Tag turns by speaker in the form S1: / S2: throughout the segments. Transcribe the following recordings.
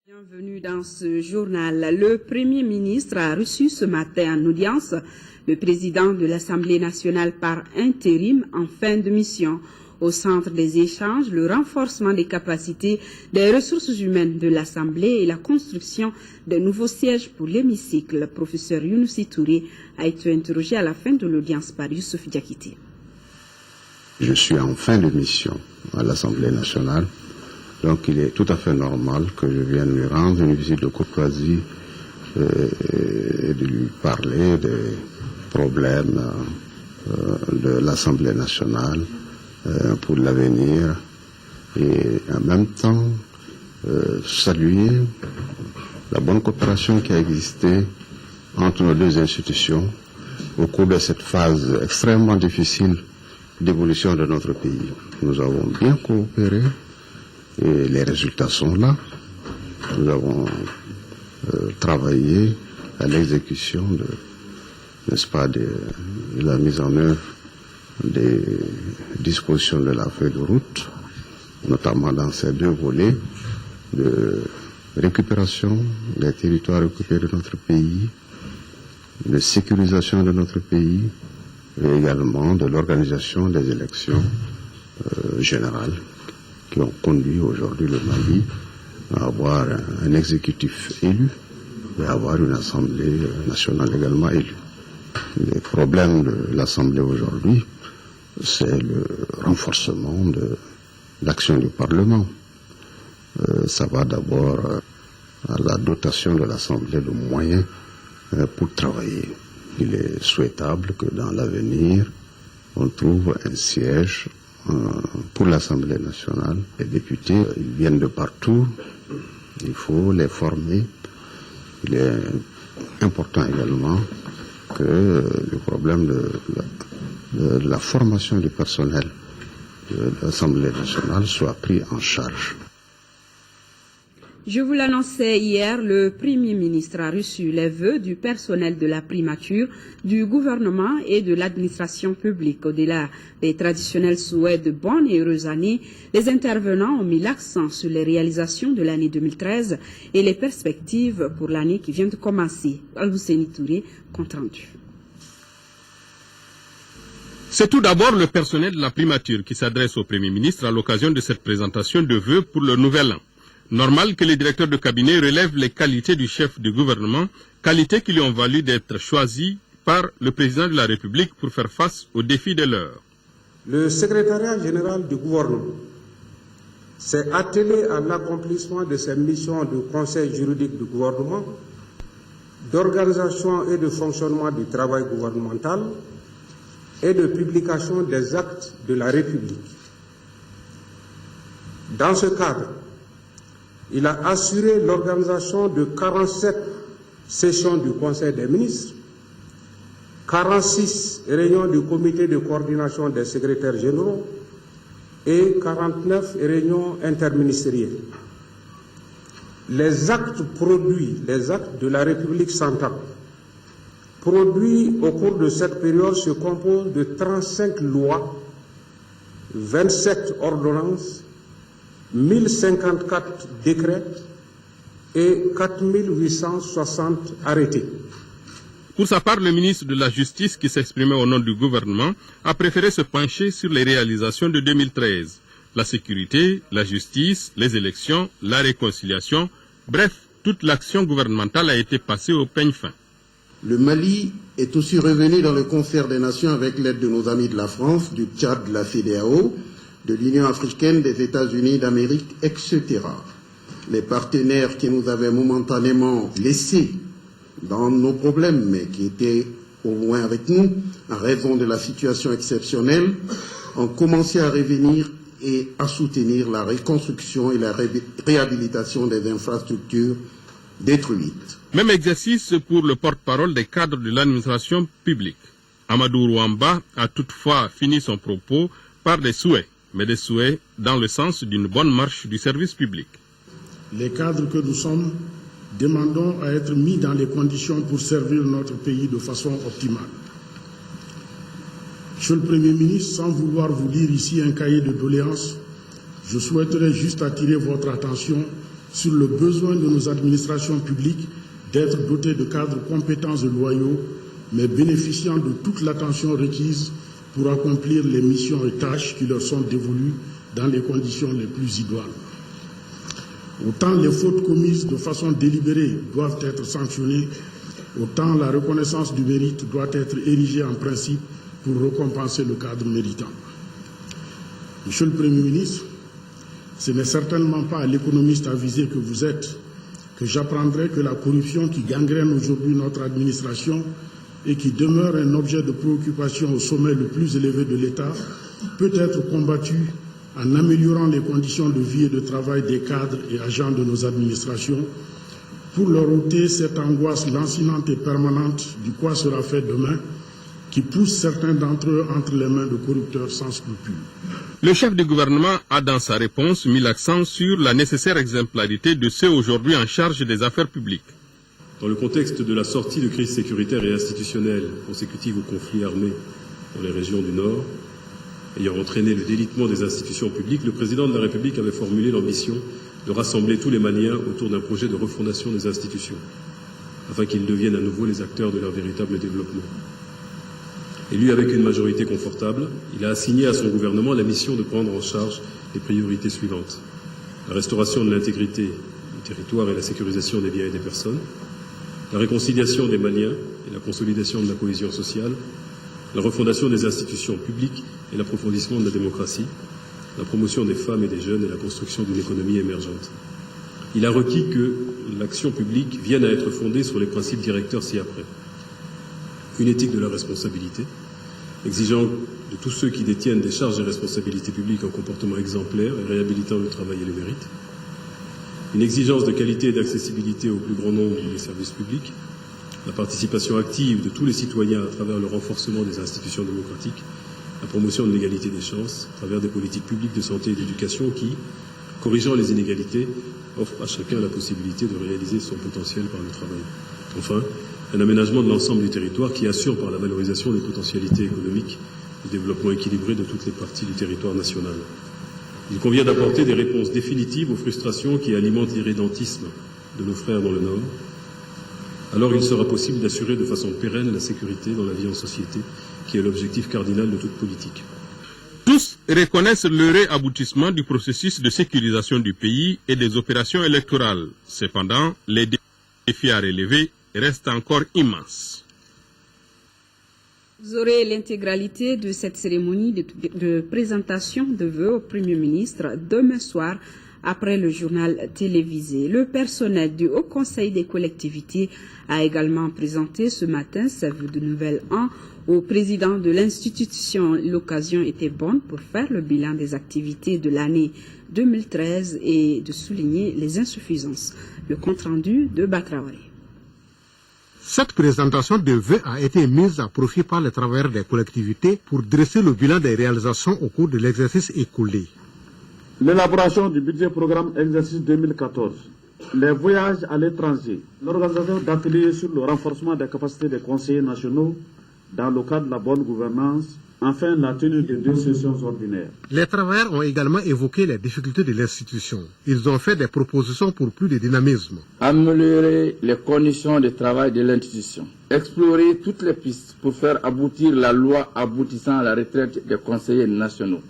S1: Bienvenue dans ce journal. Le Premier ministre a reçu ce matin en audience le président de l'Assemblée nationale par intérim en fin de mission. Au centre des échanges, le renforcement des capacités des ressources humaines de l'Assemblée et la construction de nouveaux sièges pour l'hémicycle. Le professeur Younousi Touré a été interrogé à la fin de l'audience par Youssouf Diakité.
S2: Je suis en fin de mission à l'Assemblée nationale, donc il est tout à fait normal que je vienne lui rendre une visite de courtoisie et de lui parler des problèmes de l'Assemblée nationale pour l'avenir et en même temps saluer la bonne coopération qui a existé entre nos deux institutions au cours de cette phase extrêmement difficile d'évolution de notre pays. Nous avons bien coopéré et les résultats sont là. Nous avons travaillé à l'exécution de la mise en œuvre des dispositions de la feuille de route, notamment dans ces deux volets de récupération des territoires occupés de notre pays, de sécurisation de notre pays et également de l'organisation des élections générales qui ont conduit aujourd'hui le Mali à avoir un exécutif élu et à avoir une Assemblée nationale également élue. Les problèmes de l'Assemblée aujourd'hui, c'est le renforcement de l'action du Parlement. Ça va d'abord à la dotation de l'Assemblée de moyens pour travailler. Il est souhaitable que dans l'avenir, on trouve un siège pour l'Assemblée nationale. Les députés, ils viennent de partout, il faut les former. Il est important également que le problème de la formation du personnel de l'Assemblée nationale soit pris en charge.
S1: Je vous l'annonçais hier, le Premier ministre a reçu les vœux du personnel de la primature, du gouvernement et de l'administration publique. Au-delà des traditionnels souhaits de bonnes et heureuses années, les intervenants ont mis l'accent sur les réalisations de l'année 2013 et les perspectives pour l'année qui vient de commencer. Al-Husseini Touré, compte rendu.
S3: C'est tout d'abord le personnel de la primature qui s'adresse au Premier ministre à l'occasion de cette présentation de vœux pour le nouvel an. Normal que les directeurs de cabinet relèvent les qualités du chef du gouvernement, qualités qui lui ont valu d'être choisi par le président de la République pour faire face aux défis de l'heure.
S4: Le secrétariat général du gouvernement s'est attelé à l'accomplissement de ses missions de conseil juridique du gouvernement, d'organisation et de fonctionnement du travail gouvernemental et de publication des actes de la République. Dans ce cadre, il a assuré l'organisation de 47 sessions du Conseil des ministres, 46 réunions du comité de coordination des secrétaires généraux et 49 réunions interministérielles. Les actes produits, les actes de la République centrale, produits au cours de cette période se composent de 35 lois, 27 ordonnances, 1054 décrets et 4860 arrêtés.
S3: Pour sa part, le ministre de la Justice, qui s'exprimait au nom du gouvernement, a préféré se pencher sur les réalisations de 2013. La sécurité, la justice, les élections, la réconciliation, bref, toute l'action gouvernementale a été passée au peigne fin.
S5: Le Mali est aussi revenu dans le concert des nations avec l'aide de nos amis de la France, du Tchad, de la CEDEAO, de l'Union africaine, des États-Unis d'Amérique, etc. Les partenaires qui nous avaient momentanément laissés dans nos problèmes, mais qui étaient au moins avec nous, en raison de la situation exceptionnelle, ont commencé à revenir et à soutenir la reconstruction et la réhabilitation des infrastructures détruites.
S3: Même exercice pour le porte-parole des cadres de l'administration publique. Amadou Rouamba a toutefois fini son propos par des souhaits, mais des souhaits dans le sens d'une bonne marche du service public.
S6: Les cadres que nous sommes demandons à être mis dans les conditions pour servir notre pays de façon optimale. Monsieur le Premier ministre, sans vouloir vous lire ici un cahier de doléances, je souhaiterais juste attirer votre attention sur le besoin de nos administrations publiques d'être dotées de cadres compétents et loyaux, mais bénéficiant de toute l'attention requise pour accomplir les missions et tâches qui leur sont dévolues dans les conditions les plus idoines. Autant les fautes commises de façon délibérée doivent être sanctionnées, autant la reconnaissance du mérite doit être érigée en principe pour récompenser le cadre méritant. Monsieur le Premier ministre, ce n'est certainement pas à l'économiste avisé que vous êtes que j'apprendrai que la corruption qui gangrène aujourd'hui notre administration et qui demeure un objet de préoccupation au sommet le plus élevé de l'État peut être combattue en améliorant les conditions de vie et de travail des cadres et agents de nos administrations pour leur ôter cette angoisse lancinante et permanente du quoi sera fait demain qui pousse certains d'entre eux entre les mains de corrupteurs sans scrupules.
S3: Le chef du gouvernement a dans sa réponse mis l'accent sur la nécessaire exemplarité de ceux aujourd'hui en charge des affaires publiques.
S7: Dans le contexte de la sortie de crise sécuritaire et institutionnelle consécutive au conflit armé dans les régions du Nord, ayant entraîné le délitement des institutions publiques, le président de la République avait formulé l'ambition de rassembler tous les Maliens autour d'un projet de refondation des institutions, afin qu'ils deviennent à nouveau les acteurs de leur véritable développement. Élu avec une majorité confortable, il a assigné à son gouvernement la mission de prendre en charge les priorités suivantes: la restauration de l'intégrité du territoire et la sécurisation des biens et des personnes, la réconciliation des Maliens et la consolidation de la cohésion sociale, la refondation des institutions publiques et l'approfondissement de la démocratie, la promotion des femmes et des jeunes et la construction d'une économie émergente. Il a requis que l'action publique vienne à être fondée sur les principes directeurs ci-après. Une éthique de la responsabilité, exigeant de tous ceux qui détiennent des charges et responsabilités publiques un comportement exemplaire et réhabilitant le travail et le mérite. Une exigence de qualité et d'accessibilité au plus grand nombre des services publics. La participation active de tous les citoyens à travers le renforcement des institutions démocratiques. La promotion de l'égalité des chances à travers des politiques publiques de santé et d'éducation qui, corrigeant les inégalités, offrent à chacun la possibilité de réaliser son potentiel par le travail. Enfin, un aménagement de l'ensemble du territoire qui assure par la valorisation des potentialités économiques le développement équilibré de toutes les parties du territoire national. Il convient d'apporter des réponses définitives aux frustrations qui alimentent l'irrédentisme de nos frères dans le Nord. Alors il sera possible d'assurer de façon pérenne la sécurité dans la vie en société, qui est l'objectif cardinal de toute politique.
S3: Tous reconnaissent l'heureux aboutissement du processus de sécurisation du pays et des opérations électorales. Cependant, les défis à relever restent encore immenses.
S1: Vous aurez l'intégralité de cette cérémonie de présentation de vœux au Premier ministre demain soir après le journal télévisé. Le personnel du Haut Conseil des collectivités a également présenté ce matin ses vœux de nouvel an au président de l'institution. L'occasion était bonne pour faire le bilan des activités de l'année 2013 et de souligner les insuffisances. Le compte-rendu de Batraoré.
S8: Cette présentation de vœux a été mise à profit par les travailleurs des collectivités pour dresser le bilan des réalisations au cours de l'exercice écoulé.
S9: L'élaboration du budget programme exercice 2014, les voyages à l'étranger, l'organisation d'ateliers sur le renforcement des capacités des conseillers nationaux dans le cadre de la bonne gouvernance, enfin la tenue de 2 sessions ordinaires.
S8: Les travailleurs ont également évoqué les difficultés de l'institution. Ils ont fait des propositions pour plus de dynamisme.
S10: Améliorer les conditions de travail de l'institution. Explorer toutes les pistes pour faire aboutir la loi aboutissant à la retraite des conseillers nationaux.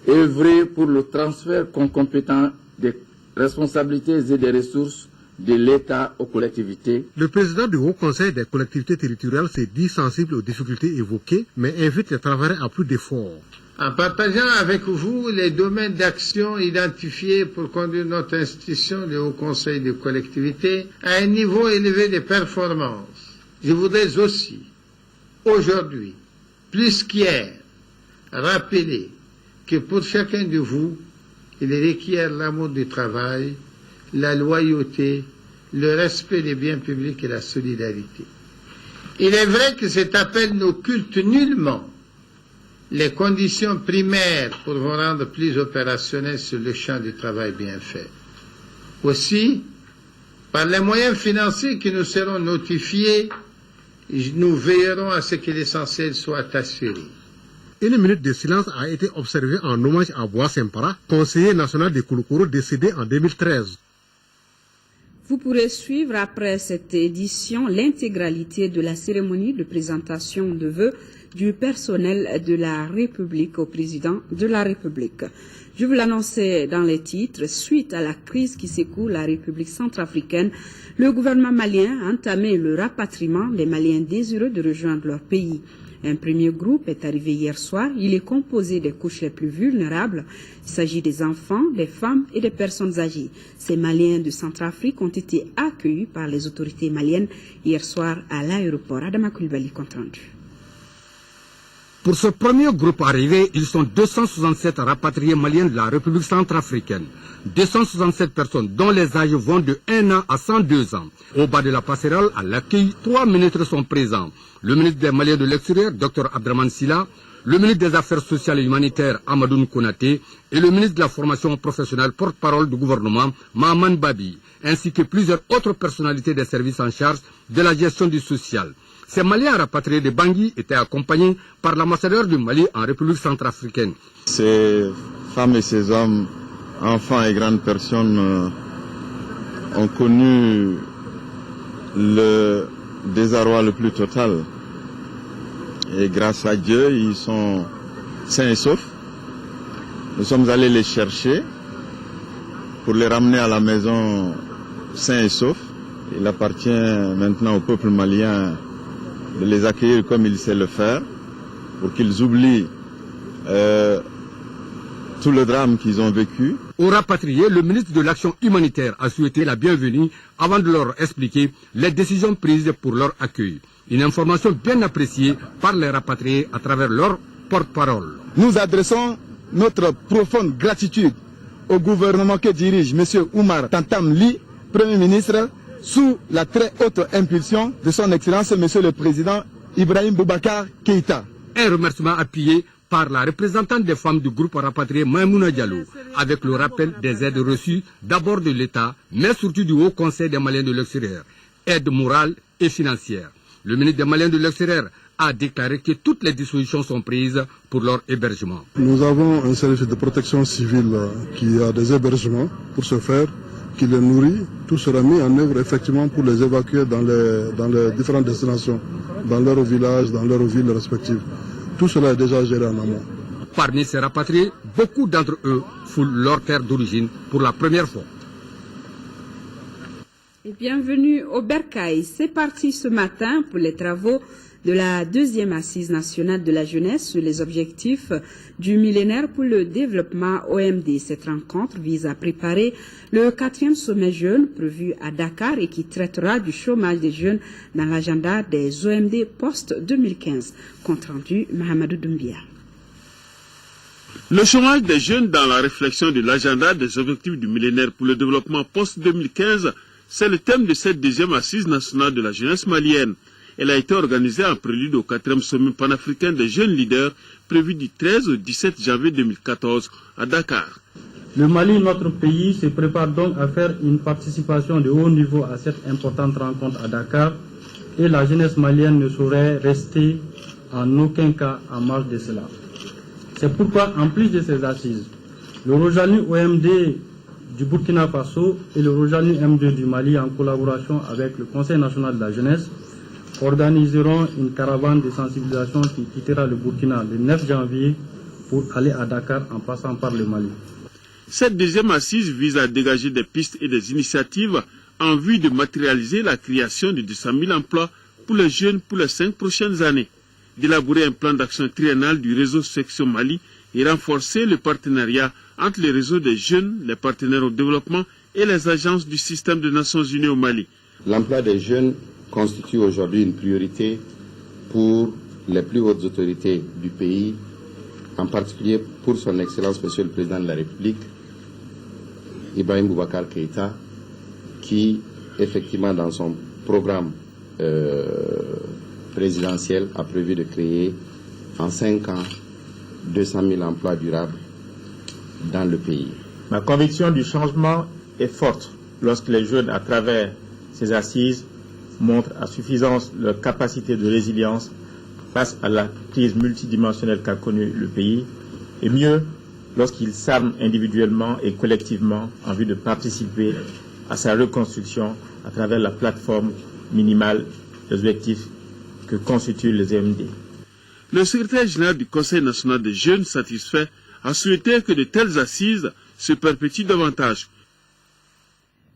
S10: Œuvrer pour le transfert concomitant des responsabilités et des ressources de l'État aux collectivités.
S8: Le président du Haut Conseil des collectivités territoriales s'est dit sensible aux difficultés évoquées, mais invite les travailleurs à plus d'efforts.
S11: En partageant avec vous les domaines d'action identifiés pour conduire notre institution, le Haut Conseil des collectivités, à un niveau élevé de performance, je voudrais aussi, aujourd'hui, plus qu'hier, rappeler que pour chacun de vous, il requiert l'amour du travail, la loyauté, le respect des biens publics et la solidarité. Il est vrai que cet appel n'occulte nullement les conditions primaires pour vous rendre plus opérationnels sur le champ du travail bien fait. Aussi, par les moyens financiers qui nous seront notifiés, nous veillerons à ce que l'essentiel soit assuré.
S8: Une minute de silence a été observée en hommage à Bois Sempara, conseiller national de Kouloukoro décédé en 2013.
S1: Vous pourrez suivre après cette édition l'intégralité de la cérémonie de présentation de vœux du personnel de la République au président de la République. Je vous l'annonçais dans les titres, suite à la crise qui secoue la République centrafricaine, le gouvernement malien a entamé le rapatriement des Maliens désireux de rejoindre leur pays. Un premier groupe est arrivé hier soir. Il est composé des couches les plus vulnérables. Il s'agit des enfants, des femmes et des personnes âgées. Ces Maliens de Centrafrique ont été accueillis par les autorités maliennes hier soir à l'aéroport. Adama Koulibaly, compte rendu.
S12: Pour ce premier groupe arrivé, ils sont 267 rapatriés maliens de la République centrafricaine. 267 personnes dont les âges vont de 1 an à 102 ans. Au bas de la passerelle, à l'accueil, 3 ministres sont présents. Le ministre des Maliens de l'Extérieur, Dr Abdraman Silla, le ministre des Affaires sociales et humanitaires, Amadoun Konaté, et le ministre de la formation professionnelle porte-parole du gouvernement, Mahaman Babi, ainsi que plusieurs autres personnalités des services en charge de la gestion du social. Ces Maliens rapatriés de Bangui étaient accompagnés par l'ambassadeur du Mali en République centrafricaine.
S13: Ces femmes et ces hommes, enfants et grandes personnes, ont connu le désarroi le plus total. Et grâce à Dieu, ils sont sains et saufs. Nous sommes allés les chercher pour les ramener à la maison sains et saufs. Il appartient maintenant au peuple malien de les accueillir comme il sait le faire, pour qu'ils oublient tout le drame qu'ils ont vécu.
S12: Aux rapatriés, le ministre de l'Action humanitaire a souhaité la bienvenue avant de leur expliquer les décisions prises pour leur accueil. Une information bien appréciée par les rapatriés à travers leur porte-parole.
S14: Nous adressons notre profonde gratitude au gouvernement que dirige M. Oumar Tantam Ly, Premier ministre, sous la très haute impulsion de son Excellence M. le Président Ibrahim Boubacar Keïta.
S12: Un remerciement appuyé par la représentante des femmes du groupe rapatrié Maïmouna Diallo, avec le rappel des aides reçues d'abord de l'État, mais surtout du Haut Conseil des Maliens de l'Extérieur, aides morales et financières. Le ministre des Maliens de l'Extérieur a déclaré que toutes les dispositions sont prises pour leur hébergement.
S6: Nous avons un service de protection civile qui a des hébergements pour ce faire, qui les nourrit. Tout sera mis en œuvre effectivement pour les évacuer dans les différentes destinations, dans leurs villages, dans leurs villes respectives. Tout cela est déjà géré en amont.
S12: Parmi ces rapatriés, beaucoup d'entre eux foulent leur terre d'origine pour la première fois.
S1: Et bienvenue au Bercail. C'est parti ce matin pour les travaux de la deuxième assise nationale de la jeunesse sur les objectifs du millénaire pour le développement OMD. Cette rencontre vise à préparer le 4e sommet jeune prévu à Dakar et qui traitera du chômage des jeunes dans l'agenda des OMD post-2015. Compte rendu, Mahamadou Doumbia.
S15: Le chômage des jeunes dans la réflexion de l'agenda des objectifs du millénaire pour le développement post-2015, c'est le thème de cette deuxième assise nationale de la jeunesse malienne. Elle a été organisée en prélude au 4e sommet panafricain des jeunes leaders prévu du 13 au 17 janvier 2014 à Dakar.
S9: Le Mali, notre pays, se prépare donc à faire une participation de haut niveau à cette importante rencontre à Dakar et la jeunesse malienne ne saurait rester en aucun cas en marge de cela. C'est pourquoi, en plus de ces assises, le Rojani OMD du Burkina Faso et le Rojani M2 du Mali, en collaboration avec le Conseil national de la jeunesse, organiseront une caravane de sensibilisation qui quittera le Burkina le 9 janvier pour aller à Dakar en passant par le Mali.
S15: Cette deuxième assise vise à dégager des pistes et des initiatives en vue de matérialiser la création de 200 000 emplois pour les jeunes pour les 5 prochaines années, d'élaborer un plan d'action triennal du réseau Section Mali et renforcer le partenariat entre les réseaux des jeunes, les partenaires au développement et les agences du système des Nations Unies au Mali.
S16: L'emploi des jeunes constitue aujourd'hui une priorité pour les plus hautes autorités du pays, en particulier pour son Excellence Monsieur le Président de la République, Ibrahim Boubacar Keïta, qui, effectivement, dans son programme présidentiel, a prévu de créer en 5 ans 200 000 emplois durables dans le pays.
S17: Ma conviction du changement est forte lorsque les jeunes, à travers ces assises, montrent à suffisance leur capacité de résilience face à la crise multidimensionnelle qu'a connue le pays, et mieux lorsqu'ils s'arment individuellement et collectivement en vue de participer à sa reconstruction à travers la plateforme minimale des objectifs que constituent les EMD.
S15: Le secrétaire général du Conseil national des jeunes satisfait a souhaité que de telles assises se perpétuent davantage.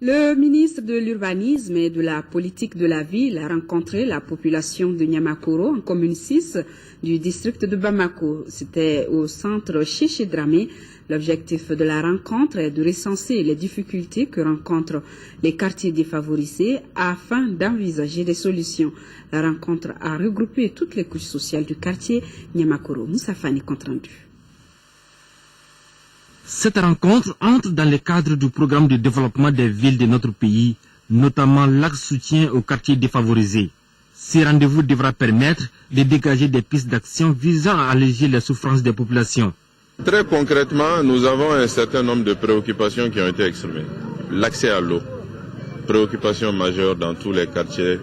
S1: Le ministre de l'Urbanisme et de la Politique de la Ville a rencontré la population de Niamakoro en commune 6 du district de Bamako. C'était au centre Chéché Dramé. L'objectif de la rencontre est de recenser les difficultés que rencontrent les quartiers défavorisés afin d'envisager des solutions. La rencontre a regroupé toutes les couches sociales du quartier Niamakoro. Moussa Fani, compte rendu.
S18: Cette rencontre entre dans le cadre du programme de développement des villes de notre pays, notamment l'axe soutien aux quartiers défavorisés. Ce rendez-vous devra permettre de dégager des pistes d'action visant à alléger les souffrances des populations.
S13: Très concrètement, nous avons un certain nombre de préoccupations qui ont été exprimées. L'accès à l'eau, préoccupation majeure dans tous les quartiers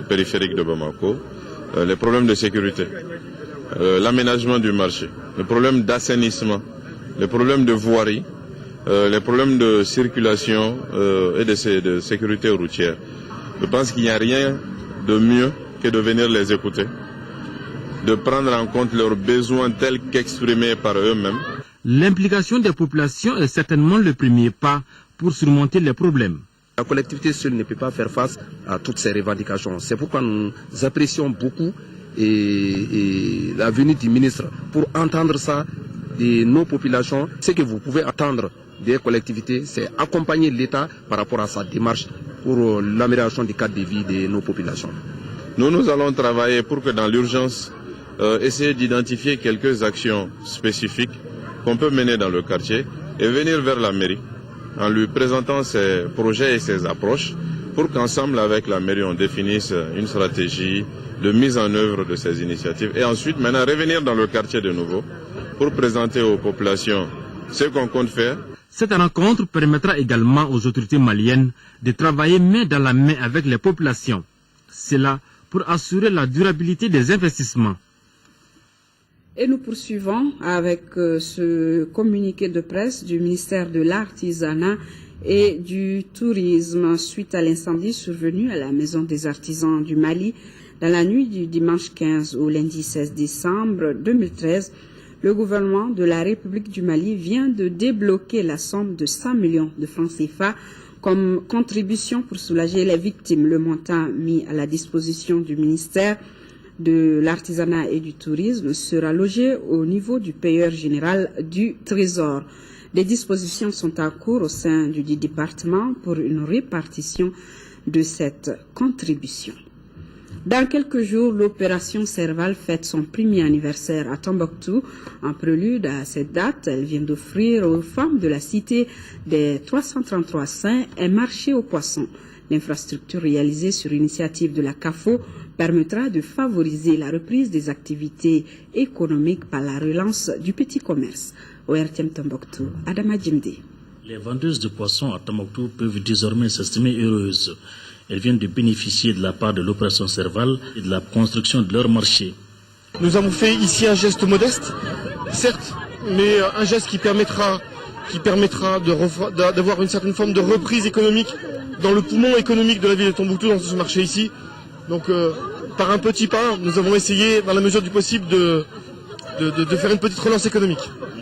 S13: périphériques de Bamako, les problèmes de sécurité, l'aménagement du marché, le problème d'assainissement, les problèmes de voirie, les problèmes de circulation et de sécurité routière. Je pense qu'il n'y a rien de mieux que de venir les écouter, de prendre en compte leurs besoins tels qu'exprimés par eux-mêmes.
S18: L'implication des populations est certainement le premier pas pour surmonter les problèmes.
S19: La collectivité seule ne peut pas faire face à toutes ces revendications. C'est pourquoi nous apprécions beaucoup la venue du ministre pour entendre ça de nos populations. Ce que vous pouvez attendre des collectivités, c'est accompagner l'État par rapport à sa démarche pour l'amélioration du cadre de vie de nos populations.
S13: Nous allons travailler pour que dans l'urgence, essayer d'identifier quelques actions spécifiques qu'on peut mener dans le quartier et venir vers la mairie en lui présentant ses projets et ses approches pour qu'ensemble avec la mairie on définisse une stratégie de mise en œuvre de ces initiatives et ensuite maintenant revenir dans le quartier de nouveau pour présenter aux populations ce qu'on compte faire.
S18: Cette rencontre permettra également aux autorités maliennes de travailler main dans la main avec les populations. Cela pour assurer la durabilité des investissements.
S1: Et nous poursuivons avec ce communiqué de presse du ministère de l'Artisanat et du Tourisme suite à l'incendie survenu à la Maison des Artisans du Mali dans la nuit du dimanche 15 au lundi 16 décembre 2013. Le gouvernement de la République du Mali vient de débloquer la somme de 100 millions de francs CFA comme contribution pour soulager les victimes. Le montant mis à la disposition du ministère de l'Artisanat et du Tourisme sera logé au niveau du payeur général du Trésor. Des dispositions sont en cours au sein du département pour une répartition de cette contribution. Dans quelques jours, l'opération Serval fête son premier anniversaire à Tombouctou. En prélude à cette date, elle vient d'offrir aux femmes de la cité des 333 saints un marché aux poissons. L'infrastructure réalisée sur initiative de la CAFO permettra de favoriser la reprise des activités économiques par la relance du petit commerce. Au RTM Tombouctou, Adama Djimdi.
S20: Les vendeuses de poissons à Tombouctou peuvent désormais s'estimer heureuses. Elles viennent de bénéficier de la part de l'opération Serval et de la construction de leur marché.
S21: Nous avons fait ici un geste modeste, certes, mais un geste qui permettra d'avoir une certaine forme de reprise économique dans le poumon économique de la ville de Tombouctou, dans ce marché ici. Donc par un petit pas, nous avons essayé dans la mesure du possible de faire une petite relance économique.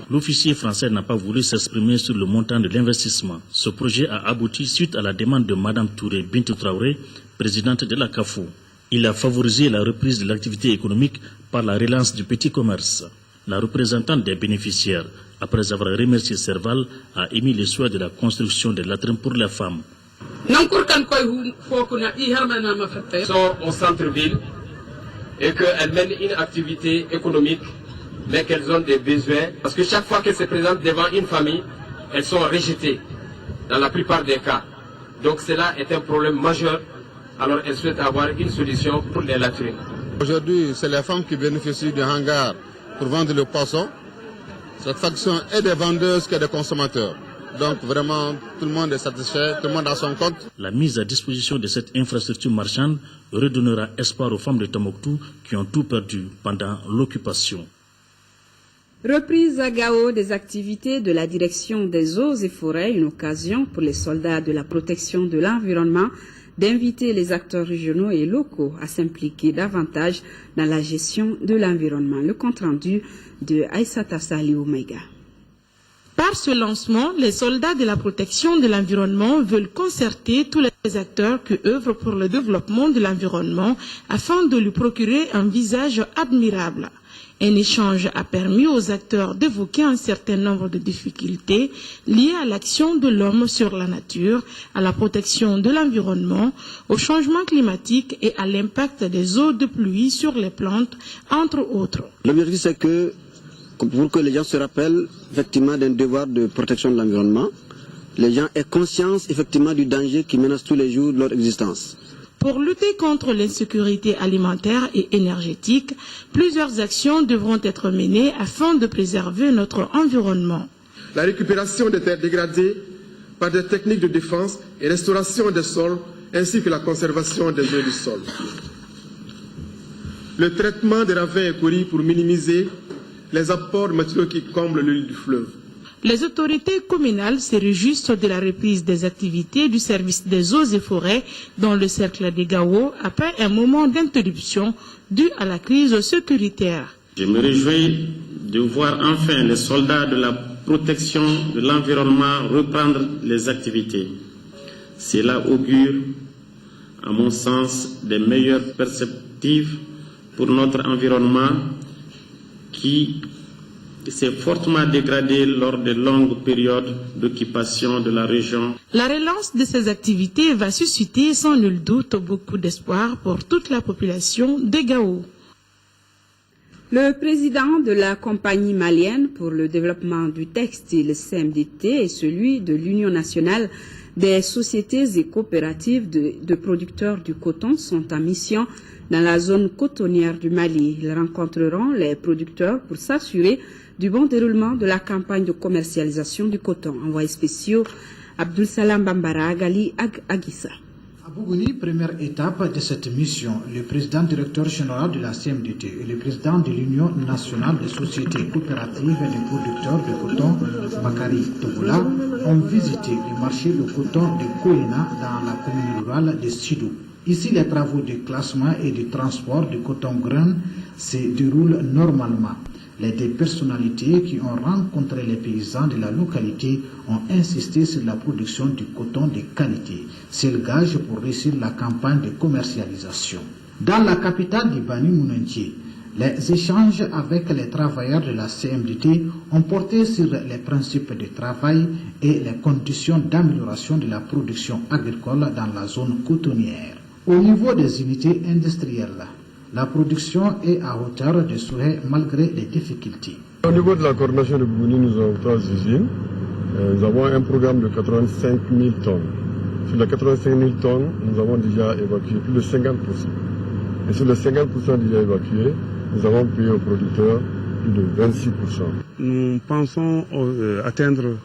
S20: L'officier français n'a pas voulu s'exprimer sur le montant de l'investissement. Ce projet a abouti suite à la demande de Mme Touré Bintou Traoré, présidente de la CAFO. Il a favorisé la reprise de l'activité économique par la relance du petit commerce. La représentante des bénéficiaires, après avoir remercié Serval, a émis le souhait de la construction de latrines pour les femmes.
S22: Sont au centre-ville et qu'elles mènent une activité économique, mais qu'elles ont des besoins, parce que chaque fois qu'elles se présentent devant une famille, elles sont rejetées, dans la plupart des cas. Donc cela est un problème majeur, alors elles souhaitent avoir une solution pour les latrines.
S23: Aujourd'hui, c'est les femmes qui bénéficient du hangar pour vendre le poisson. Cette faction est des vendeuses que des consommateurs. Donc vraiment, tout le monde est satisfait, tout le monde a son compte.
S20: La mise à disposition de cette infrastructure marchande redonnera espoir aux femmes de Tombouctou qui ont tout perdu pendant l'occupation.
S1: Reprise à Gao des activités de la direction des eaux et forêts, une occasion pour les soldats de la protection de l'environnement d'inviter les acteurs régionaux et locaux à s'impliquer davantage dans la gestion de l'environnement. Le compte-rendu de Aïssata Sali Omega.
S2: Par ce lancement, les soldats de la protection de l'environnement veulent concerter tous les acteurs qui œuvrent pour le développement de l'environnement afin de lui procurer un visage admirable. Un échange a permis aux acteurs d'évoquer un certain nombre de difficultés liées à l'action de l'homme sur la nature, à la protection de l'environnement, au changement climatique et à l'impact des eaux de pluie sur les plantes, entre autres.
S4: L'objectif, c'est que pour que les gens se rappellent effectivement d'un devoir de protection de l'environnement, les gens aient conscience effectivement du danger qui menace tous les jours leur existence.
S2: Pour lutter contre l'insécurité alimentaire et énergétique, plusieurs actions devront être menées afin de préserver notre environnement.
S5: La récupération des terres dégradées par des techniques de défense et restauration des sols, ainsi que la conservation des eaux du sol. Le traitement des ravins et coris pour minimiser les apports de matériaux qui comblent le lit du fleuve.
S2: Les autorités communales se réjouissent de la reprise des activités du service des eaux et forêts dans le cercle des Gao après un moment d'interruption dû à la crise sécuritaire.
S24: Je me réjouis de voir enfin les soldats de la protection de l'environnement reprendre les activités. Cela augure, à mon sens, des meilleures perspectives pour notre environnement qui s'est fortement dégradé lors de longues périodes d'occupation de la région.
S2: La relance de ces activités va susciter sans nul doute beaucoup d'espoir pour toute la population de Gao.
S1: Le président de la compagnie malienne pour le développement du textile CMDT et celui de l'Union nationale des sociétés et coopératives de producteurs du coton sont en mission dans la zone cotonnière du Mali. Ils rencontreront les producteurs pour s'assurer du bon déroulement de la campagne de commercialisation du coton. Envoyé spéciaux, Abdul Salam Bambara, Gali Agissa.
S25: À Bougouni, première étape de cette mission, le président directeur général de la CMDT et le président de l'Union nationale des sociétés coopératives et des producteurs de coton, Bakari Togola, ont visité le marché de coton de Koina dans la commune rurale de Sidou. Ici, les travaux de classement et de transport du coton grain se déroulent normalement. Les deux personnalités qui ont rencontré les paysans de la localité ont insisté sur la production du coton de qualité. C'est le gage pour réussir la campagne de commercialisation. Dans la capitale du Bani Mounentier, les échanges avec les travailleurs de la CMDT ont porté sur les principes de travail et les conditions d'amélioration de la production agricole dans la zone cotonnière. Au niveau des unités industrielles, la production est à hauteur de souhait malgré les difficultés.
S26: Au niveau de la coordination de Bougouni, nous avons 3 usines. Nous avons un programme de 85 000 tonnes. Sur les 85 000 tonnes, nous avons déjà évacué plus de 50%. Et sur les 50% déjà évacués, nous avons payé aux producteurs plus de 26%.
S27: Nous pensons atteindre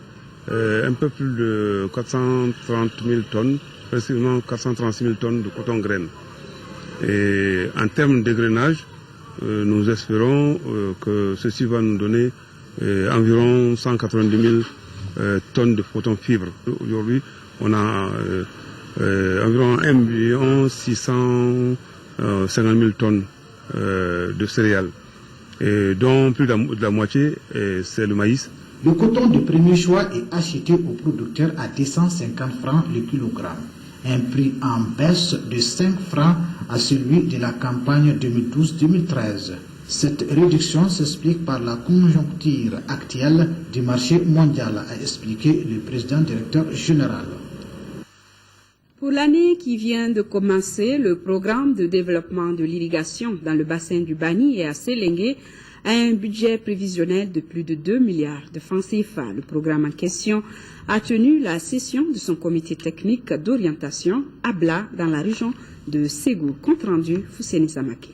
S27: un peu plus de 430 000 tonnes, précisément 436 000 tonnes de coton graine. Et en termes d'égrenage, nous espérons que ceci va nous donner environ 190 000 tonnes de coton fibre. Aujourd'hui, on a environ 1 650 000 tonnes de céréales, et dont plus de la moitié, c'est le maïs.
S25: Le coton de premier choix est acheté aux producteurs à 250 francs le kilogramme, un prix en baisse de 5 francs à celui de la campagne 2012-2013. Cette réduction s'explique par la conjoncture actuelle du marché mondial, a expliqué le président directeur général.
S1: Pour l'année qui vient de commencer, le programme de développement de l'irrigation dans le bassin du Bani et à Séléngué a un budget prévisionnel de plus de 2 milliards de francs CFA. Le programme en question a tenu la session de son comité technique d'orientation à Bla dans la région de Ségou. Compte rendu, Fousseni Samake.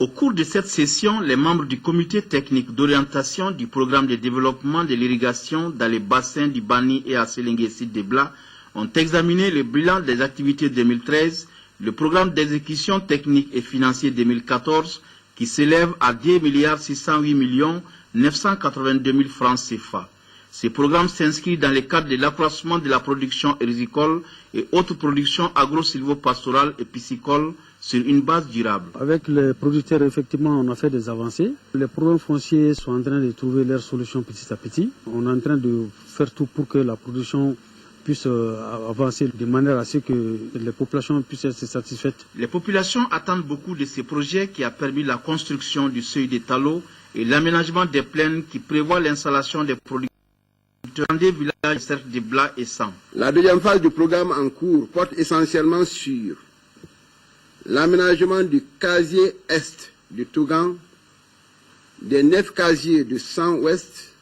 S28: Au cours de cette session, les membres du comité technique d'orientation du programme de développement de l'irrigation dans les bassins du Bani et à Séléngué site de Bla ont examiné le bilan des activités 2013, le programme d'exécution technique et financier 2014, qui s'élève à 2,608,982,000 francs CFA. Ce programme s'inscrit dans le cadre de l'accroissement de la production agricole et autres productions agro-silvopastorales et piscicoles sur une base durable.
S3: Avec les producteurs, effectivement, on a fait des avancées. Les programmes fonciers sont en train de trouver leurs solutions petit à petit. On est en train de faire tout pour que la production puisse avancer de manière à ce que les populations puissent être satisfaites.
S28: Les populations attendent beaucoup de ces projets qui a permis la construction du seuil des talos et l'aménagement des plaines qui prévoit l'installation des producteurs dans des villages certes de Blas et Sam.
S6: La deuxième phase du programme en cours porte essentiellement sur l'aménagement du casier est du Tougan, des 9 casiers de 100 ouest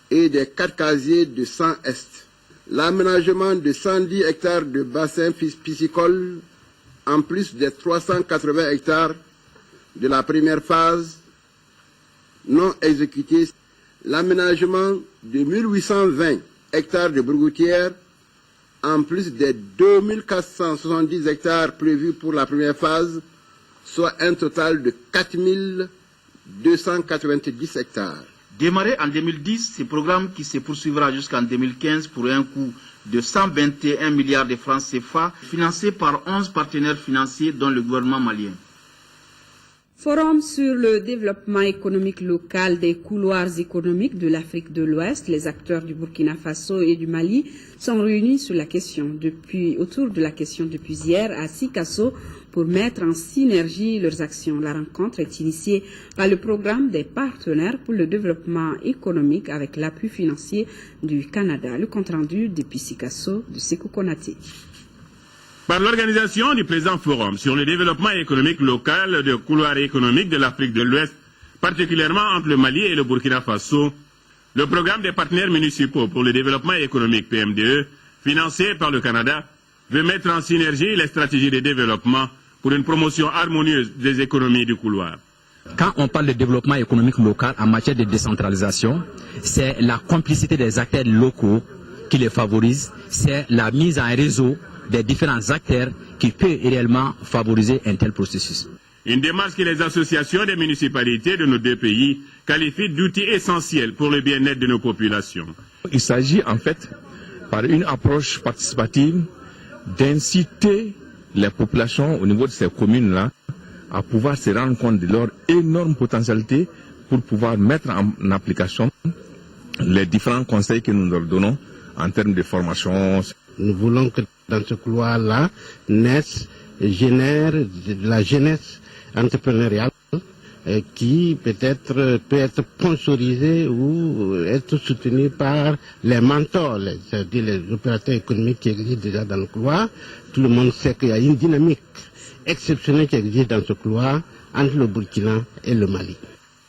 S6: et des 4 casiers de 100 est. L'aménagement de 110 hectares de bassins piscicoles en plus des 380 hectares de la première phase non exécutés. L'aménagement de 1820 hectares de brogoutières en plus des 2470 hectares prévus pour la première phase, soit un total de 4290 hectares.
S28: Démarré en 2010, ce programme qui se poursuivra jusqu'en 2015 pour un coût de 121 milliards de francs CFA, financé par 11 partenaires financiers dont le gouvernement malien.
S1: Forum sur le développement économique local des couloirs économiques de l'Afrique de l'Ouest. Les acteurs du Burkina Faso et du Mali sont réunis sur la question autour de la question depuis hier à Sikasso pour mettre en synergie leurs actions. La rencontre est initiée par le programme des partenaires pour le développement économique avec l'appui financier du Canada. Le compte-rendu depuis Sikasso de Sékou Konaté.
S7: Par l'organisation du présent forum sur le développement économique local des couloirs économiques de l'Afrique de l'Ouest, particulièrement entre le Mali et le Burkina Faso, le programme des partenaires municipaux pour le développement économique PMDE, financé par le Canada, veut mettre en synergie les stratégies de développement pour une promotion harmonieuse des économies du couloir.
S8: Quand on parle de développement économique local en matière de décentralisation, c'est la complicité des acteurs locaux qui les favorise, c'est la mise en réseau des différents acteurs qui peut réellement favoriser un tel processus.
S7: Une démarche que les associations des municipalités de nos deux pays qualifient d'outil essentiel pour le bien-être de nos populations.
S10: Il s'agit en fait, par une approche participative, d'inciter les populations au niveau de ces communes-là à pouvoir se rendre compte de leur énorme potentialité pour pouvoir mettre en application les différents conseils que nous leur donnons en termes de formation.
S11: Nous voulons que dans ce couloir-là génère de la jeunesse entrepreneuriale qui peut-être sponsorisée ou être soutenue par les mentors, c'est-à-dire les opérateurs économiques qui existent déjà dans le couloir. Tout le monde sait qu'il y a une dynamique exceptionnelle qui existe dans ce couloir entre le Burkina et le Mali.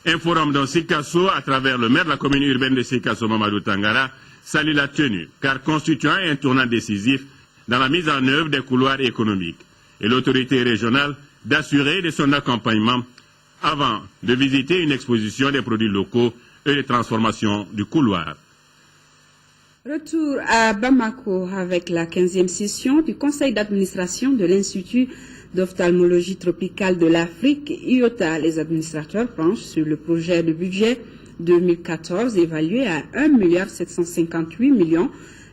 S7: Un forum dans Sikasso, à travers le maire de la commune urbaine de Sikasso, Mamadou Tangara, salue la tenue, car constituant un tournant décisif dans la mise en œuvre des couloirs économiques, et l'autorité régionale d'assurer de son accompagnement avant de visiter une exposition des produits locaux et de transformation du couloir.
S1: Retour à Bamako avec la 15e session du conseil d'administration de l'Institut d'ophtalmologie tropicale de l'Afrique, IOTA. Les administrateurs planchent sur le projet de budget 2014 évalué à 1,758 milliard.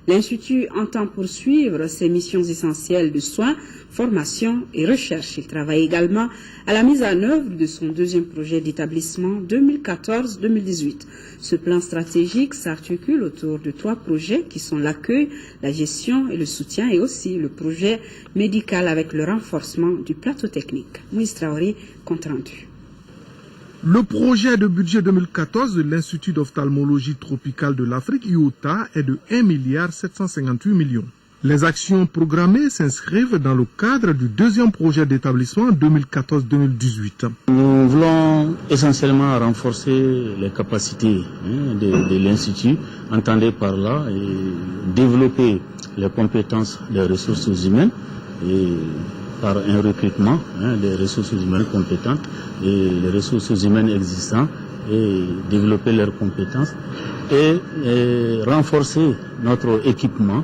S1: L'Institut entend poursuivre ses missions essentielles de soins, formation et recherche. Il travaille également à la mise en œuvre de son deuxième projet d'établissement 2014-2018. Ce plan stratégique s'articule autour de 3 projets qui sont l'accueil, la gestion et le soutien, et aussi le projet médical avec le renforcement du plateau technique. Moïse Traoré, compte rendu.
S12: Le projet de budget 2014 de l'Institut d'ophtalmologie tropicale de l'Afrique, IOTA, est de 1,758 milliard. Les actions programmées s'inscrivent dans le cadre du deuxième projet d'établissement 2014-2018.
S14: Nous voulons essentiellement renforcer les capacités de l'Institut, entendez par là, et développer les compétences des ressources humaines et par un recrutement des ressources humaines compétentes et les ressources humaines existantes et développer leurs compétences et renforcer notre équipement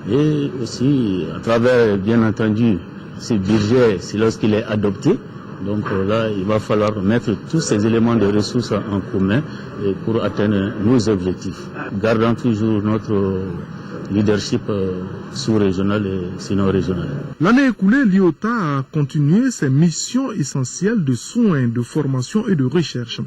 S14: et aussi à travers bien entendu ce budget, c'est lorsqu'il est adopté, Donc là, il va falloir mettre tous ces éléments de ressources en commun pour atteindre nos objectifs, gardant toujours notre leadership sous-régional et sinon régional.
S12: L'année écoulée, l'IOTA a continué ses missions essentielles de soins, de formation et de recherche.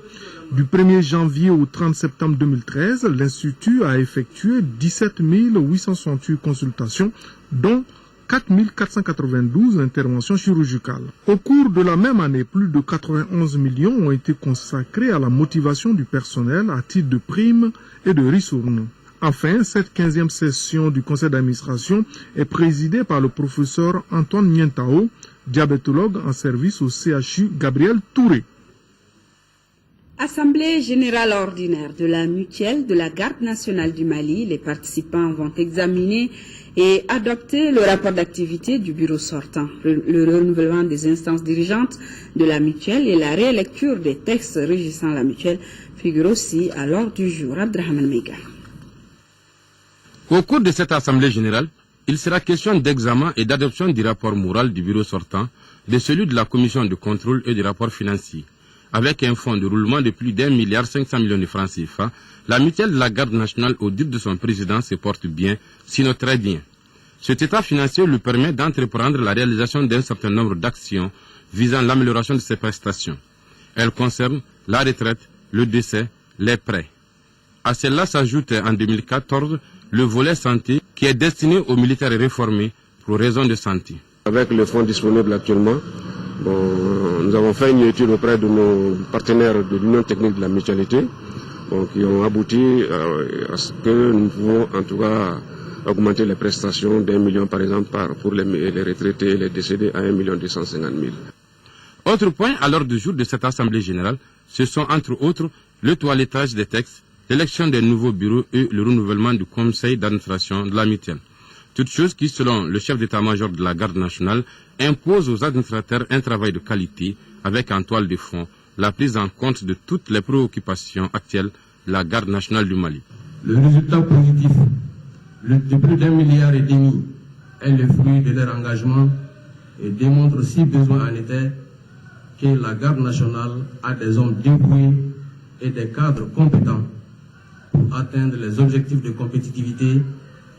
S12: Du 1er janvier au 30 septembre 2013, l'Institut a effectué 17 868 consultations, dont 4 492 interventions chirurgicales. Au cours de la même année, plus de 91 millions ont été consacrés à la motivation du personnel à titre de primes et de ristournes. Enfin, cette 15e session du conseil d'administration est présidée par le professeur Antoine Nientao, diabétologue en service au CHU Gabriel Touré.
S1: Assemblée générale ordinaire de la mutuelle de la Garde nationale du Mali, les participants vont examiner et adopter le rapport d'activité du bureau sortant, le renouvellement des instances dirigeantes de la mutuelle et la rélecture des textes régissant la mutuelle figurent aussi à l'ordre du jour. Abdrahman Mega.
S9: Au cours de cette assemblée générale, il sera question d'examen et d'adoption du rapport moral du bureau sortant, de celui de la commission de contrôle et du rapport financier. Avec un fonds de roulement de plus d'1,5 milliard de francs CFA, la mutuelle de la Garde nationale, au dit de son président, se porte bien, sinon très bien. Cet état financier lui permet d'entreprendre la réalisation d'un certain nombre d'actions visant l'amélioration de ses prestations. Elles concernent la retraite, le décès, les prêts. À cela s'ajoute en 2014 le volet santé qui est destiné aux militaires réformés pour raisons de santé.
S26: Avec les fonds disponibles actuellement, nous avons fait une étude auprès de nos partenaires de l'Union technique de la mutualité, qui ont abouti à ce que nous pouvons en tout cas augmenter les prestations d'1 million par exemple pour les retraités et les décédés à 1 250 000.
S9: Autre point à l'ordre du jour de cette assemblée générale, ce sont entre autres le toilettage des textes, l'élection des nouveaux bureaux et le renouvellement du conseil d'administration de la mutuelle. Toutes choses qui, selon le chef d'état-major de la Garde nationale, imposent aux administrateurs un travail de qualité avec en toile de fond la prise en compte de toutes les préoccupations actuelles de la Garde nationale du Mali.
S13: Le résultat positif de plus d'1,5 milliard est le fruit de leur engagement et démontre, si besoin en était, que la Garde nationale a des hommes dévoués et des cadres compétents pour atteindre les objectifs de compétitivité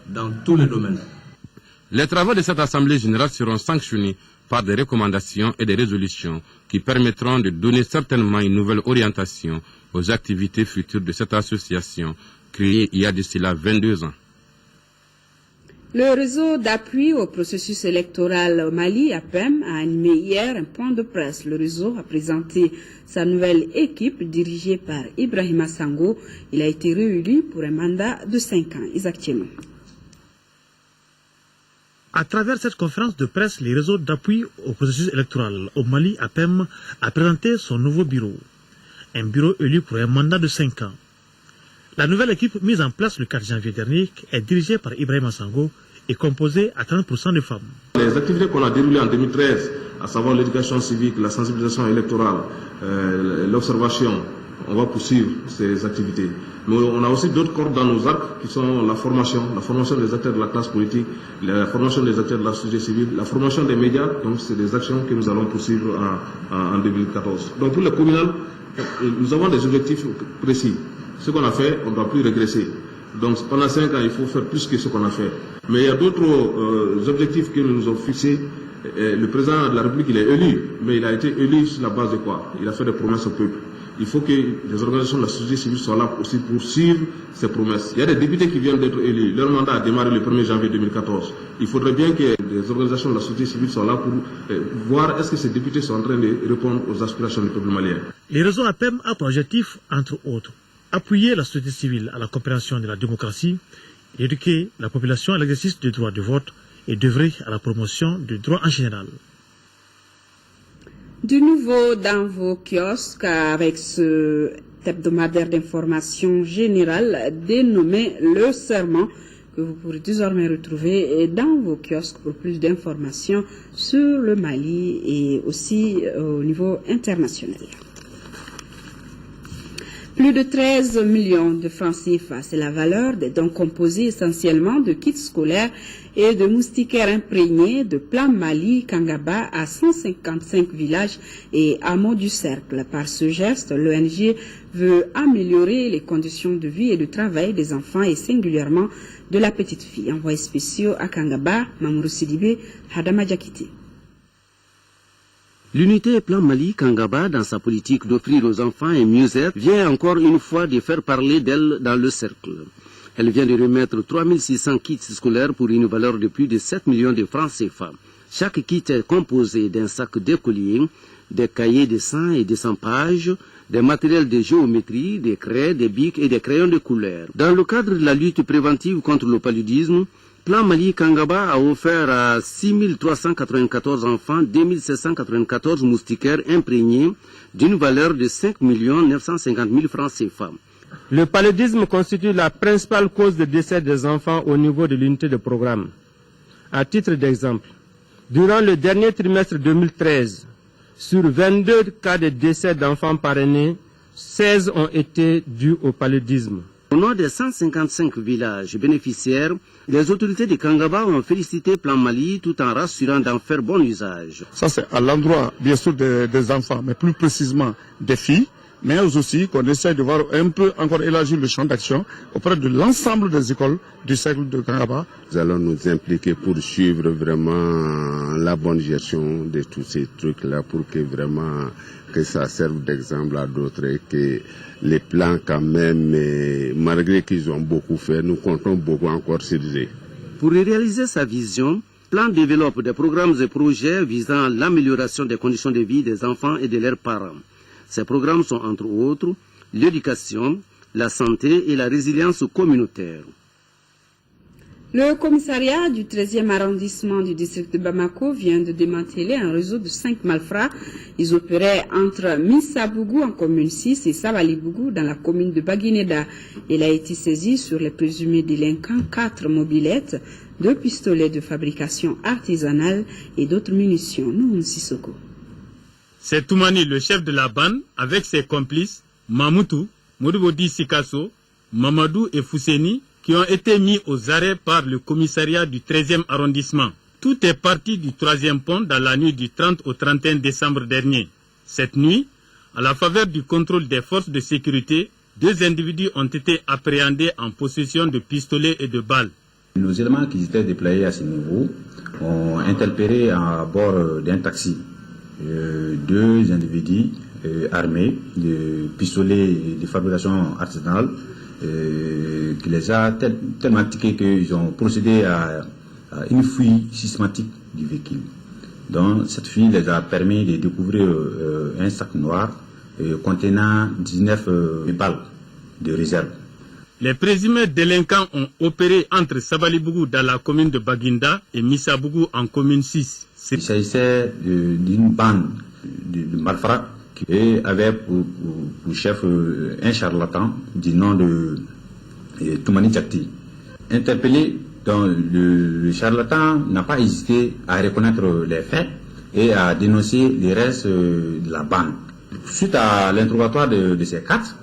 S13: dans tous les domaines.
S9: Les travaux de cette Assemblée générale seront sanctionnés par des recommandations et des résolutions qui permettront de donner certainement une nouvelle orientation aux activités futures de cette association créée il y a de cela 22 ans.
S1: Le réseau d'appui au processus électoral au Mali, APEM, a animé hier un point de presse. Le réseau a présenté sa nouvelle équipe dirigée par Ibrahima Sango. Il a été réélu pour un mandat de 5 ans. Isaac Tchenou.
S15: À travers cette conférence de presse, le réseau d'appui au processus électoral au Mali, APEM, a présenté son nouveau bureau. Un bureau élu pour un mandat de 5 ans. La nouvelle équipe mise en place le 4 janvier dernier est dirigée par Ibrahima Sango et composée à 30% de femmes.
S13: Les activités qu'on a déroulées en 2013, à savoir l'éducation civique, la sensibilisation électorale, l'observation, on va poursuivre ces activités. Mais on a aussi d'autres cordes dans nos arcs qui sont la formation des acteurs de la classe politique, la formation des acteurs de la société civile, la formation des médias. Donc c'est des actions que nous allons poursuivre en 2014. Donc pour le communal, nous avons des objectifs précis. Ce qu'on a fait, on ne doit plus régresser. Donc pendant 5 ans, il faut faire plus que ce qu'on a fait. Mais il y a d'autres objectifs que nous avons fixés. Le président de la République, il est élu, mais il a été élu sur la base de quoi? Il a fait des promesses au peuple. Il faut que les organisations de la société civile soient là aussi pour suivre ces promesses. Il y a des députés qui viennent d'être élus. Leur mandat a démarré le 1er janvier 2014. Il faudrait bien que les organisations de la société civile soient là pour voir est-ce que ces députés sont en train de répondre aux aspirations du peuple malien.
S15: Le réseau APEM a pour objectif, entre autres, appuyer la société civile à la compréhension de la démocratie, éduquer la population à l'exercice du droit de vote et d'œuvrer à la promotion du droit en général.
S1: Du nouveau dans vos kiosques avec ce hebdomadaire d'information générale dénommé Le Serment que vous pourrez désormais retrouver dans vos kiosques pour plus d'informations sur le Mali et aussi au niveau international. Plus de 13 millions de francs CFA, c'est la valeur des dons composés essentiellement de kits scolaires et de moustiquaires imprégnés de Plan Mali Kangaba à 155 villages et hameaux du cercle. Par ce geste, l'ONG veut améliorer les conditions de vie et de travail des enfants et singulièrement de la petite fille. Envoyé spéciaux à Kangaba, Mamourou Sidibé, Hadama Djakiti.
S16: L'unité Plan Mali Kangaba, dans sa politique d'offrir aux enfants un mieux-être, vient encore une fois de faire parler d'elle dans le cercle. Elle vient de remettre 3600 kits scolaires pour une valeur de plus de 7 millions de francs CFA. Chaque kit est composé d'un sac d'écolier, des cahiers de 100 et 200 pages, des matériels de géométrie, des craies, des bics et des crayons de couleur. Dans le cadre de la lutte préventive contre le paludisme, Plan Mali Kangaba a offert à 6394 enfants 2794 moustiquaires imprégnés d'une valeur de 5 950 000 francs CFA.
S17: Le paludisme constitue la principale cause de décès des enfants au niveau de l'unité de programme. À titre d'exemple, durant le dernier trimestre 2013, sur 22 cas de décès d'enfants parrainés, 16 ont été dus au paludisme.
S16: Au nom des 155 villages bénéficiaires, les autorités de Kangaba ont félicité Plan Mali tout en rassurant d'en faire bon usage.
S18: Ça c'est à l'endroit bien sûr des enfants, mais plus précisément des filles, mais aussi qu'on essaie de voir un peu encore élargir le champ d'action auprès de l'ensemble des écoles du cercle de Kangaba.
S26: Nous allons nous impliquer pour suivre vraiment la bonne gestion de tous ces trucs-là pour que vraiment que ça serve d'exemple à d'autres et que les plans quand même, malgré qu'ils ont beaucoup fait, nous comptons beaucoup encore sur eux.
S16: Pour réaliser sa vision, Plan développe des programmes et projets visant l'amélioration des conditions de vie des enfants et de leurs parents. Ces programmes sont entre autres l'éducation, la santé et la résilience communautaire.
S1: Le commissariat du 13e arrondissement du district de Bamako vient de démanteler un réseau de 5 malfrats. Ils opéraient entre Missabougou en commune 6 et Sabalibougou dans la commune de Baguineda. Il a été saisi sur les présumés délinquants 4 mobylettes, 2 pistolets de fabrication artisanale et d'autres munitions. Nous, Sissoko.
S19: C'est Toumani, le chef de la bande, avec ses complices, Mamoutou, Moudibodi Sikasso, Mamadou et Fousseni, qui ont été mis aux arrêts par le commissariat du 13e arrondissement. Tout est parti du 3e pont dans la nuit du 30 au 31 décembre dernier. Cette nuit, à la faveur du contrôle des forces de sécurité, 2 individus ont été appréhendés en possession de pistolets et de balles.
S20: Nos éléments qui étaient déployés à ce niveau ont interpellé à bord d'un taxi 2 individus armés de pistolets de fabrication artisanale qui les a tellement tiqués qu'ils ont procédé à une fouille systématique du véhicule. Donc cette fouille les a permis de découvrir un sac noir contenant 19 balles de réserve.
S19: Les présumés délinquants ont opéré entre Sabalibougou dans la commune de Baguinda et Missabougou en commune 6.
S20: Il s'agissait d'une bande de malfrats qui avait pour chef un charlatan du nom de Toumani Djakti. Interpellé, le charlatan n'a pas hésité à reconnaître les faits et à dénoncer les restes de la bande. Suite à l'interrogatoire de ces 4,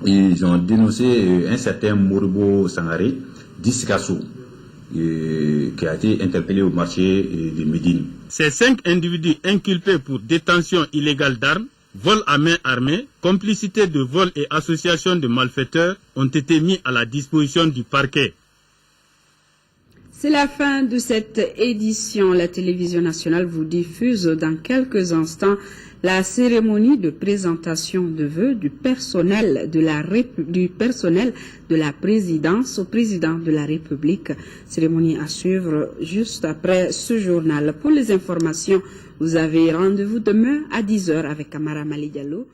S20: ils ont dénoncé un certain Moribo Sangaré, dit Sikasso, qui a été interpellé au marché de Médine.
S19: Ces 5 individus inculpés pour détention illégale d'armes, vol à main armée, complicité de vol et association de malfaiteurs ont été mis à la disposition du parquet.
S1: C'est la fin de cette édition. La télévision nationale vous diffuse dans quelques instants la cérémonie de présentation de vœux du personnel de la présidence au président de la République. Cérémonie à suivre juste après ce journal. Pour les informations, vous avez rendez-vous demain à 10h avec Amara Mali Diallo.